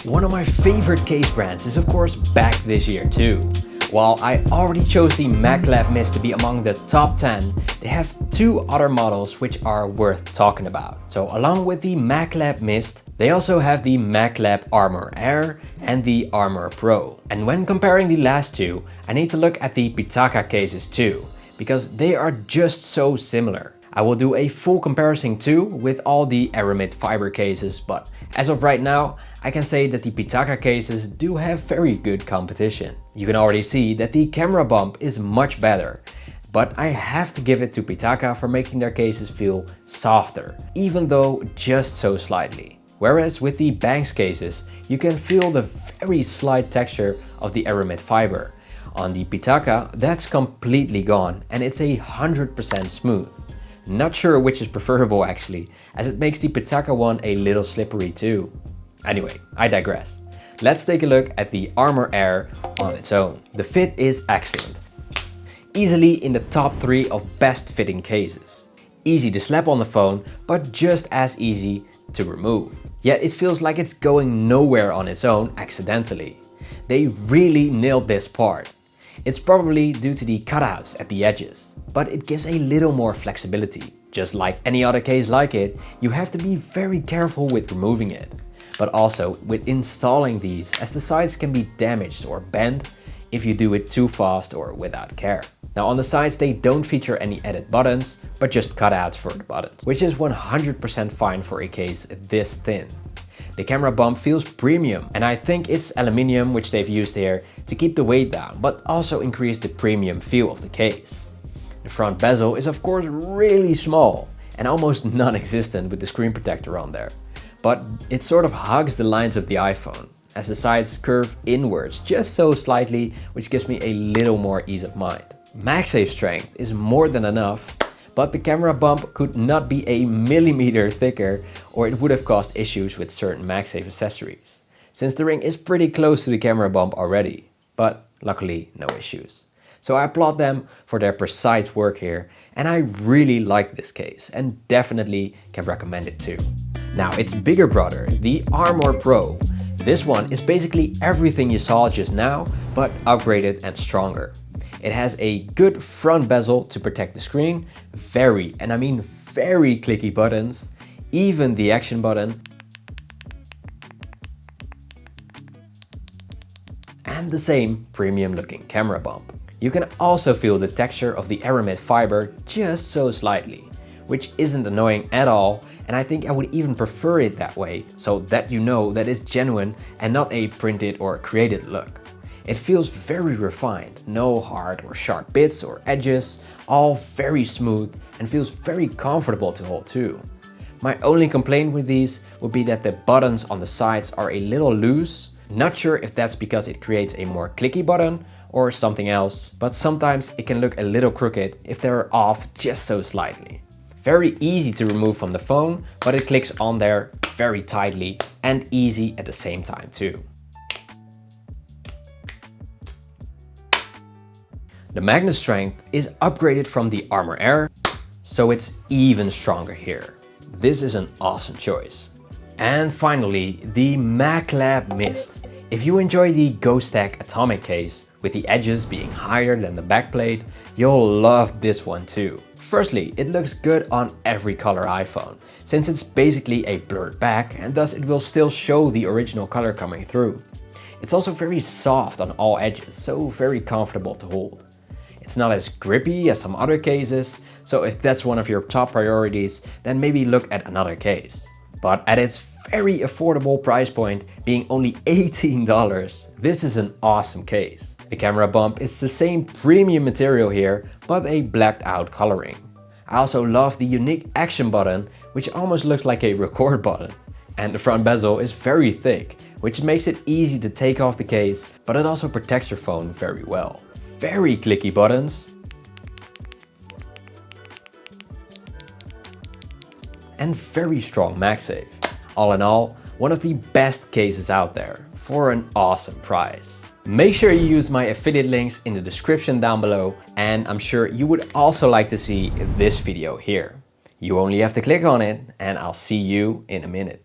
One of my favorite case brands is of course back this year too. While I already chose the Magclap Mist to be among the top 10, they have two other models which are worth talking about. So along with the Magclap Mist, they also have the Magclap Armor Air and the Armor Pro. And when comparing the last two, I need to look at the Pitaka cases too, because they are just so similar. I will do a full comparison too with all the Aramid fiber cases, but as of right now, I can say that the Pitaka cases do have very good competition. You can already see that the camera bump is much better, but I have to give it to Pitaka for making their cases feel softer, even though just so slightly. Whereas with the Benks cases, you can feel the very slight texture of the Aramid fiber. On the Pitaka, that's completely gone and it's 100% smooth. Not sure which is preferable actually, as it makes the Pitaka one a little slippery too. Anyway, I digress. Let's take a look at the Armor Air on its own. The fit is excellent. Easily in the top 3 of best fitting cases. Easy to slap on the phone, but just as easy to remove. Yet it feels like it's going nowhere on its own accidentally. They really nailed this part. It's probably due to the cutouts at the edges, but it gives a little more flexibility. Just like any other case like it, you have to be very careful with removing it, but also with installing these, as the sides can be damaged or bent if you do it too fast or without care. Now on the sides they don't feature any added buttons, but just cutouts for the buttons, which is 100% fine for a case this thin. The camera bump feels premium, and I think it's aluminium which they've used here to keep the weight down, but also increase the premium feel of the case. The front bezel is of course really small and almost non-existent with the screen protector on there, but it sort of hugs the lines of the iPhone, as the sides curve inwards just so slightly, which gives me a little more ease of mind. MagSafe strength is more than enough, but the camera bump could not be a millimeter thicker or it would have caused issues with certain MagSafe accessories, since the ring is pretty close to the camera bump already, but luckily no issues. So I applaud them for their precise work here, and I really like this case and definitely can recommend it too. Now its bigger brother, the Armor Pro. This one is basically everything you saw just now, but upgraded and stronger. It has a good front bezel to protect the screen, and I mean very clicky buttons, even the action button, and the same premium looking camera bump. You can also feel the texture of the Aramid fiber just so slightly, which isn't annoying at all, and I think I would even prefer it that way, so that you know that it's genuine and not a printed or created look. It feels very refined, no hard or sharp bits or edges, all very smooth and feels very comfortable to hold too. My only complaint with these would be that the buttons on the sides are a little loose. Not sure if that's because it creates a more clicky button or something else, but sometimes it can look a little crooked if they're off just so slightly. Very easy to remove from the phone, but it clicks on there very tightly and easy at the same time too. The magnet strength is upgraded from the Armor Air, so it's even stronger here. This is an awesome choice. And finally, the Magclap Mist. If you enjoy the Ghost Tech Atomic case, with the edges being higher than the backplate, you'll love this one too. Firstly, it looks good on every color iPhone, since it's basically a blurred back and thus it will still show the original color coming through. It's also very soft on all edges, so very comfortable to hold. It's not as grippy as some other cases, so if that's one of your top priorities, then maybe look at another case. But at its very affordable price point, being only $18, this is an awesome case. The camera bump is the same premium material here, but a blacked out coloring. I also love the unique action button, which almost looks like a record button. And the front bezel is very thick, which makes it easy to take off the case, but it also protects your phone very well. Very clicky buttons, and very strong MagSafe. All in all, one of the best cases out there for an awesome price. Make sure you use my affiliate links in the description down below, and I'm sure you would also like to see this video here. You only have to click on it, and I'll see you in a minute.